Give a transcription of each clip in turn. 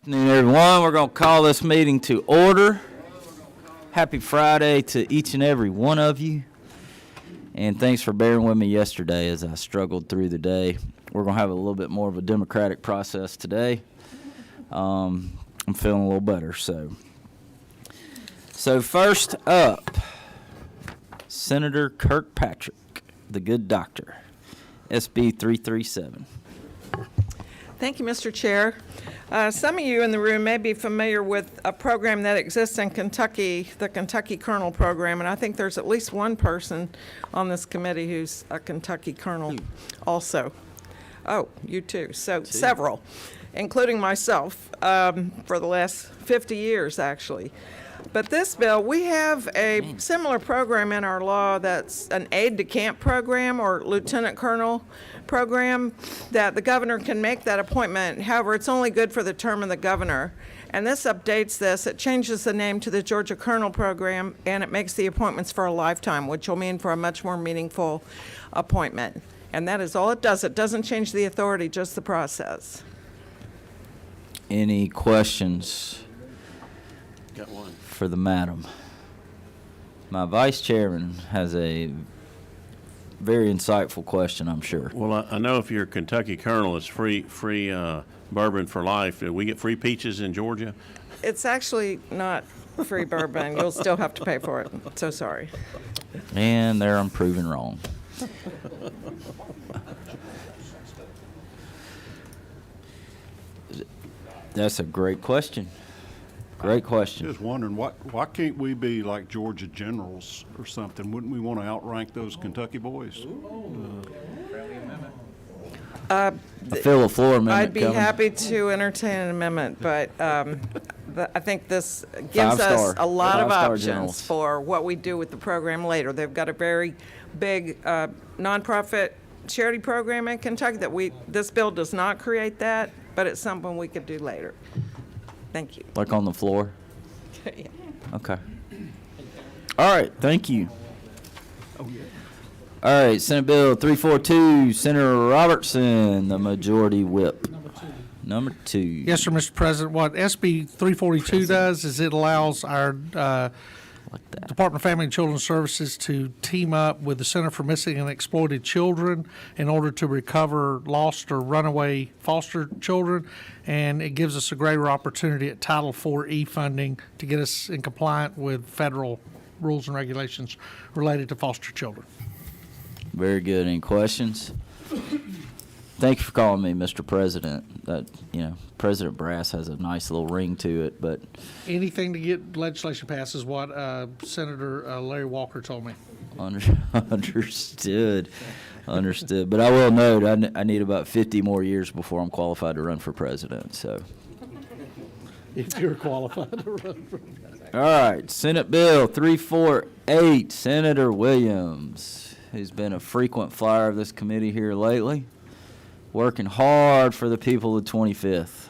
Afternoon, everyone. We're going to call this meeting to order. Happy Friday to each and every one of you. And thanks for bearing with me yesterday as I struggled through the day. We're going to have a little bit more of a democratic process today. I'm feeling a little better. So first up, Senator Kirkpatrick, the good doctor, SB 337. Thank you, Mr. Chair. Some of you in the room may be familiar with a program that exists in Kentucky, the Kentucky Colonel Program, and I think there's at least one person on this committee who's a Kentucky Colonel also. Oh, you too. So several, including myself, for the last 50 years, actually. But this bill, we have a similar program in our law that's an aide-de-camp program or lieutenant colonel program that the governor can make that appointment. However, it's only good for the term of the governor. And this updates this. It changes the name to the Georgia Colonel Program, and it makes the appointments for a lifetime, which will mean for a much more meaningful appointment. And that is all it does. It doesn't change the authority, just the process. Any questions? Got one. For the madam. My vice chairman has a very insightful question, I'm sure. Well, I know if you're a Kentucky Colonel, it's free bourbon for life. Do we get free peaches in Georgia? It's actually not free bourbon. You'll still have to pay for it. So sorry. And there I'm proven wrong. That's a great question. Great question. Just wondering, why can't we be like Georgia Generals or something? Wouldn't we want to outrank those Kentucky boys? I feel a floor amendment I'd be coming. happy to entertain an amendment, but I think this gives us a lot of Five-star options generals. for what we do with the program later. They've got a very big nonprofit charity program in Kentucky that this bill does not create that, but it's something we could do later. Thank you. Like on the floor? Yeah. Okay. All right, thank you. All right, Senate Bill 342, Senator Robertson, the majority whip. Number two. Yes, sir, Mr. President. What SB 342 does is it allows our Like that. Department of Family and Children's Services to team up with the Center for Missing and Exploited Children in order to recover lost or runaway foster children. And it gives us a greater opportunity at Title IV funding to get us in compliant with federal rules and regulations related to foster children. Very good. Any questions? Thank you for calling me Mr. President. That, President Brass has a nice little ring to it, but Anything to get legislation passed is what Senator Larry Walker told me. understood. Understood. But I will note, I need about 50 more years before I'm qualified to run for president, so. If you're qualified to run for All right, Senate Bill 348, Senator Williams, who's been a frequent flyer of this committee here lately, working hard for the people of the 25th.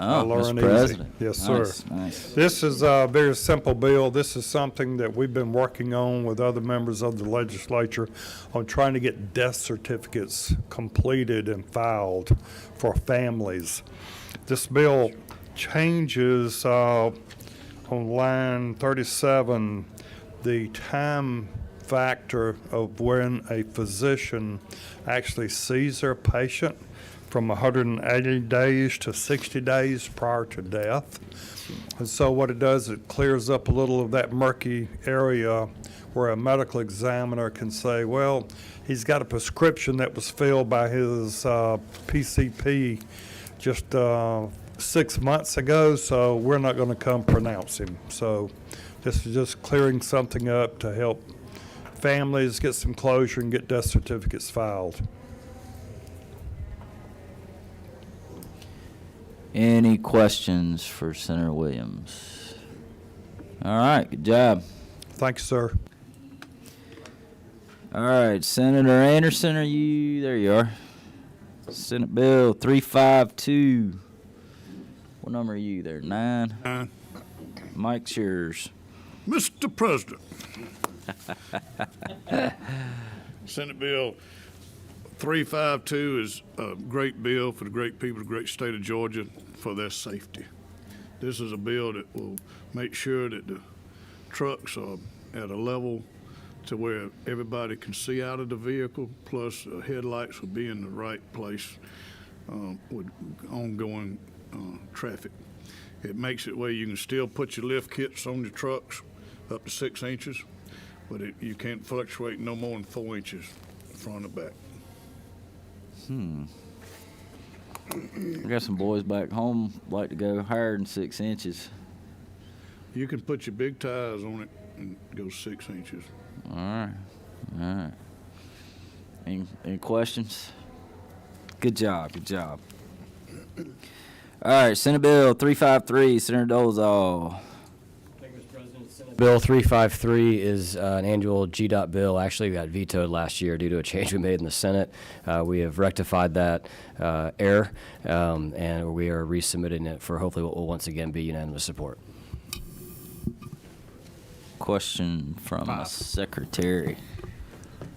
Oh, Lauren Mr. Easy. President. Yes, sir. Nice. This is a very simple bill. This is something that we've been working on with other members of the legislature on trying to get death certificates completed and filed for families. This bill changes on line 37 the time factor of when a physician actually sees their patient from 180 days to 60 days prior to death. And so what it does, it clears up a little of that murky area where a medical examiner can say, well, he's got a prescription that was filled by his PCP just 6 months ago, so we're not going to come pronounce him. So this is just clearing something up to help families get some closure and get death certificates filed. Any questions for Senator Williams? All right, good job. Thank you, sir. All right, Senator Anderson, are you? There you are. Senate Bill 352. What number are you there? 9? 9. Mike's yours. Mr. President. Senate Bill 352 is a great bill for the great people of the great state of Georgia for their safety. This is a bill that will make sure that the trucks are at a level to where everybody can see out of the vehicle, plus headlights will be in the right place with ongoing traffic. It makes it where you can still put your lift kits on your trucks up to 6 inches, but you can't fluctuate no more than 4 inches front or back. I got some boys back home like to go higher than 6 inches. You can put your big tires on it and go 6 inches. All right, all right. Any questions? Good job, good job. All right, Senate Bill 353, Senator Dolezal. Thank you, Mr. President. Senate Bill 353 is an annual GDOT bill. Actually, we got vetoed last year due to a change we made in the Senate. We have rectified that error, and we are resubmitting it for hopefully what will once again be unanimous support. Question from the Secretary.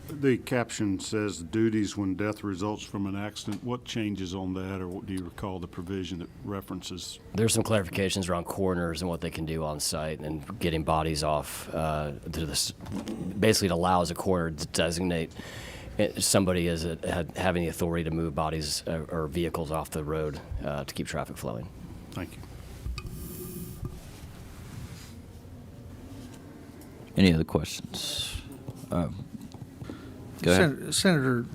The caption says duties when death results from an accident. What changes on that, or what do you recall the provision that references? There's some clarifications around coroners and what they can do on site and getting bodies off to this. Basically, it allows a coroner to designate somebody as having the authority to move bodies or vehicles off the road to keep traffic flowing. Thank you. Any other questions? Go ahead. Senator,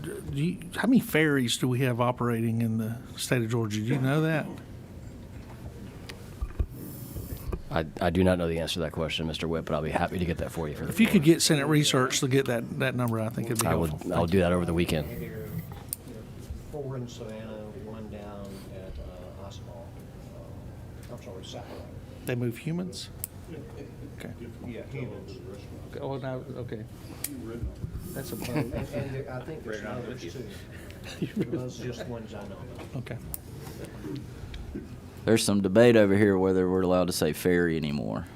how many ferries do we have operating in the state of Georgia? Do you know that? I do not know the answer to that question, Mr. Whip, but I'll be happy to get that for you. If you could get Senate Research to get that number, I think it'd be helpful. I'll do that over the weekend. 4 in Savannah, 1 down at Oswald. I'm sorry, Saffron. They move humans? Okay. Yeah, humans. Okay. Oh, no, okay. That's a boat. And I think there's others too. Those are just ones I know of. Okay. There's some debate over here whether we're allowed to say ferry anymore.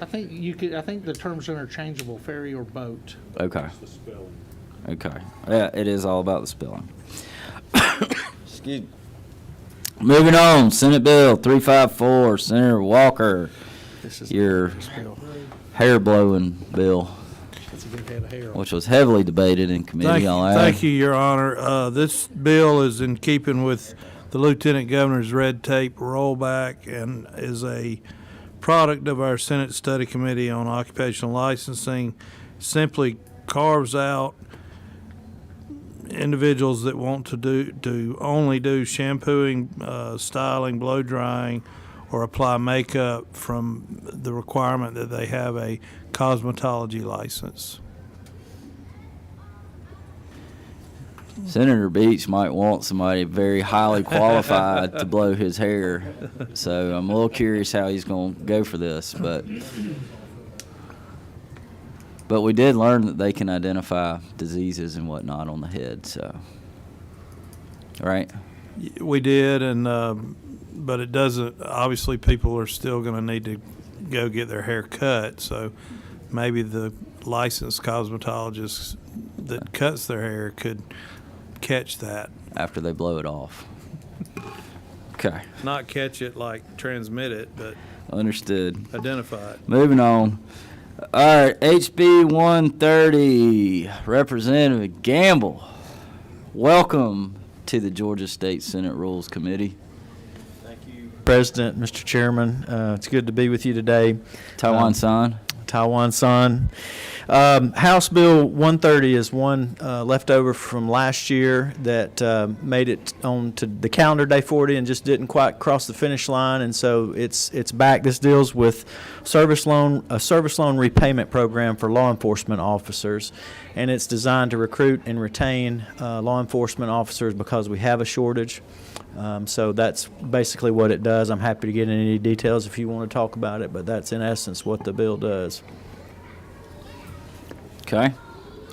I think you could. I think the terms are interchangeable: ferry or boat. Okay. Okay. Yeah, it is all about the spelling. Excuse me. Moving on, Senate Bill 354, Senator Walker, This is your hair blowing bill, That's a big head of hair. which was heavily debated in committee on ag. Thank you, Your Honor. This bill is in keeping with the Lieutenant Governor's red tape rollback and is a product of our Senate Study Committee on Occupational Licensing. Simply carves out individuals that want to only do shampooing, styling, blow drying, or apply makeup from the requirement that they have a cosmetology license. Senator Beach might want somebody very highly qualified to blow his hair, so I'm a little curious how he's going to go for this, but we did learn that they can identify diseases and whatnot on the head, so, right? We did, and but it doesn't, obviously people are still going to need to go get their hair cut, so maybe the licensed cosmetologist that cuts their hair could catch that. After they blow it off. Okay, Not catch it like transmit it, but understood. identify it. Moving on. All right, HB 130, Representative Gamble. Welcome to the Georgia State Senate Rules Committee. President, Mr. Chairman, it's good to be with you today. Taiwan San. Taiwan San. House Bill 130 is one left over from last year that made it on to the calendar day 40 and just didn't quite cross the finish line, and so it's back. This deals with a service loan repayment program for law enforcement officers, and it's designed to recruit and retain law enforcement officers because we have a shortage. So that's basically what it does. I'm happy to get into any details if you want to talk about it, but that's in essence what the bill does. Okay.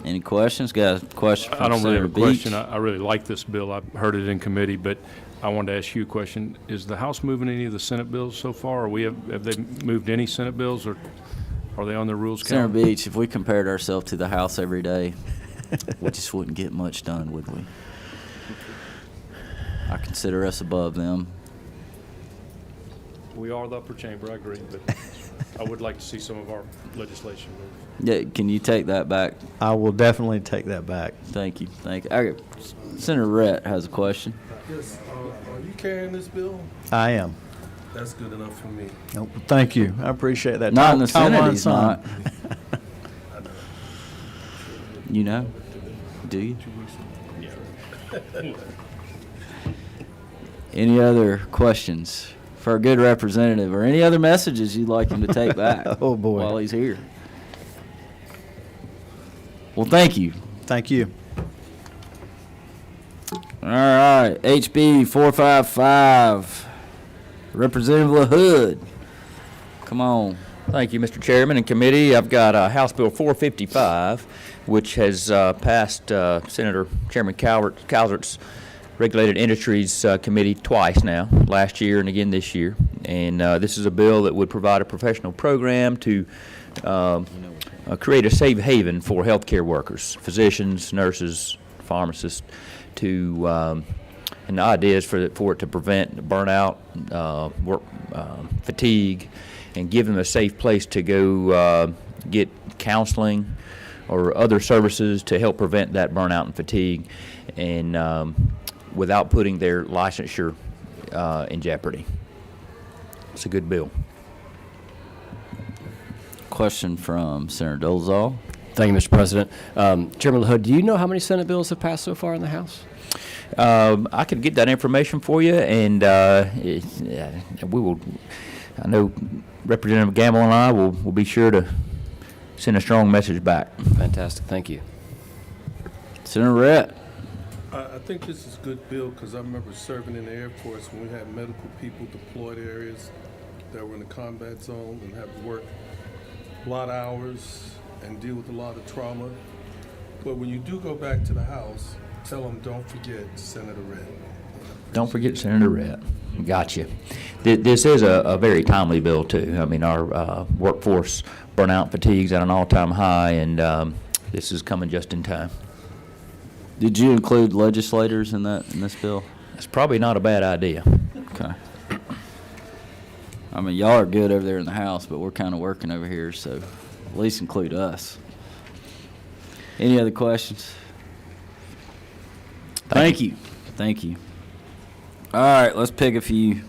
Any questions? Got a question from I don't really Senator have a question. Beach? I really like this bill. I've heard it in committee, but I wanted to ask you a question. Is the House moving any of the Senate bills so far? Or have they moved any Senate bills, or are they on the rules Senator calendar? Beach, if we compared ourselves to the House every day, We just wouldn't get much done, would we? I consider us above them. We are the upper chamber, I agree, but I would like to see some of our legislation move. Yeah, can you take that back? I will definitely take that back. Thank you. Thank you. Okay. Senator Rhett has a question. Yes, are you carrying this bill? I am. That's good enough for me. Nope. Thank you. I appreciate that. Not in the Tom Senate, on he's son. not. You know? Do you? Any other questions for a good representative, or any other messages you'd like him to take back? Oh, boy. While he's here. Well, thank you. Thank you. All right, HB 455, Representative LaHood. Come on. Thank you, Mr. Chairman and committee. I've got House Bill 455, which has passed Senator Chairman Calvert's Regulated Industries Committee twice now, last year and again this year. And this is a bill that would provide a professional program to create a safe haven for healthcare workers, physicians, nurses, pharmacists, to and the idea is for it to prevent burnout, work fatigue, and give them a safe place to go get counseling or other services to help prevent that burnout and fatigue, and without putting their licensure in jeopardy. It's a good bill. Question from Senator Dolezal. Thank you, Mr. President. Chairman LaHood, do you know how many Senate bills have passed so far in the House? I could get that information for you, and we will. I know Representative Gamble and I will be sure to send a strong message back. Fantastic. Thank you. Senator Rhett. I think this is a good bill because I remember serving in the Air Force when we had medical people deployed areas that were in the combat zone and had to work a lot of hours and deal with a lot of trauma. But when you do go back to the House, tell them don't forget Senator Rhett. Don't forget Senator Rhett. Gotcha. This is a very timely bill, too. I mean, our workforce burnout fatigue's at an all-time high, and this is coming just in time. Did you include legislators in this bill? It's probably not a bad idea. Okay. I mean, y'all are good over there in the House, but we're kind of working over here, so at least include us. Any other questions? Thank you. Thank you. All right, let's pick a few.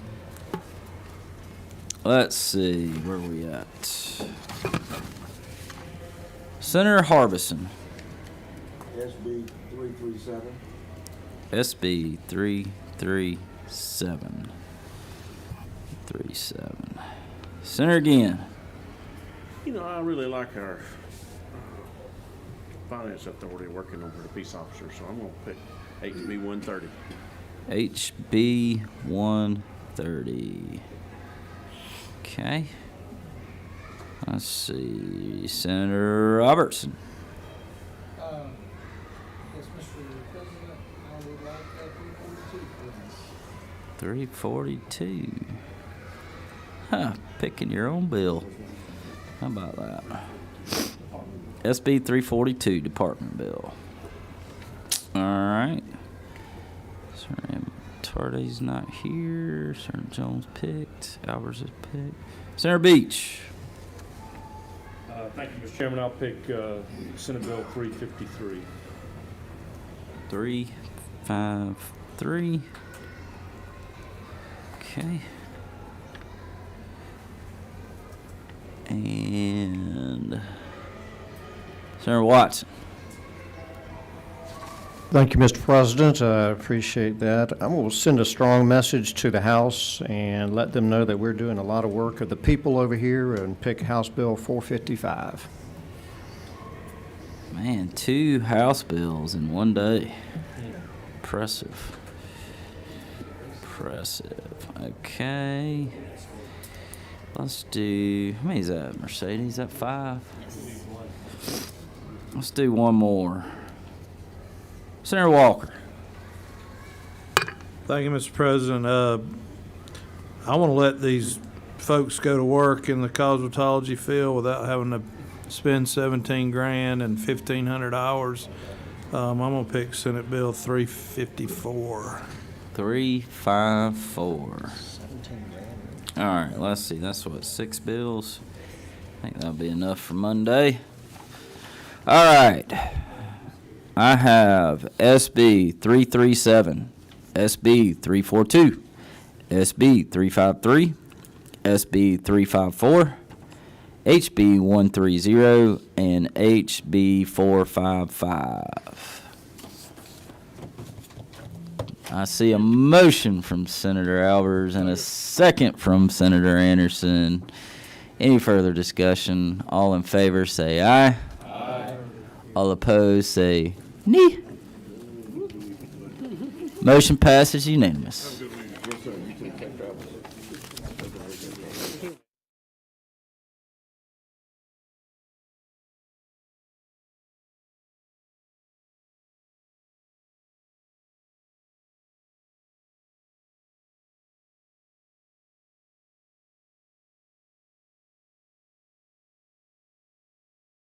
Let's see, where are we at? Senator Harbison. SB 337. SB 337. 37. Senator again. You know, I really like our finance authority working over the peace officers, so I'm going to pick HB 130. HB 130. Okay. Let's see. Senator Robertson. Yes, Mr. President, I would like that 342, please. 342. Huh, picking your own bill. How about that? SB 342, Department Bill. All right. Senator Tardy's not here. Senator Jones picked. Albers is picked. Senator Beach. Thank you, Mr. Chairman. I'll pick Senate Bill 353. 353. Okay. And Senator Watson. Thank you, Mr. President. I appreciate that. I'm going to send a strong message to the House and let them know that we're doing a lot of work of the people over here and pick House Bill 455. Man, 2 House bills in one day. Impressive. Impressive. Okay. Let's do, how many is that, Mercedes? Is that 5? Yes. Let's do one more. Senator Walker. Thank you, Mr. President. I want to let these folks go to work in the cosmetology field without having to spend $17,000 and 1,500 hours I'm going to pick Senate Bill 354. 354. All right, let's see. That's what, 6 bills? I think that'll be enough for Monday. All right. I have SB 337, SB 342, SB 353, SB 354, HB 130, and HB 455. I see a motion from Senator Albers and a second from Senator Anderson. Any further discussion? All in favor say aye. Aye. All opposed say nay. Motion passes unanimous.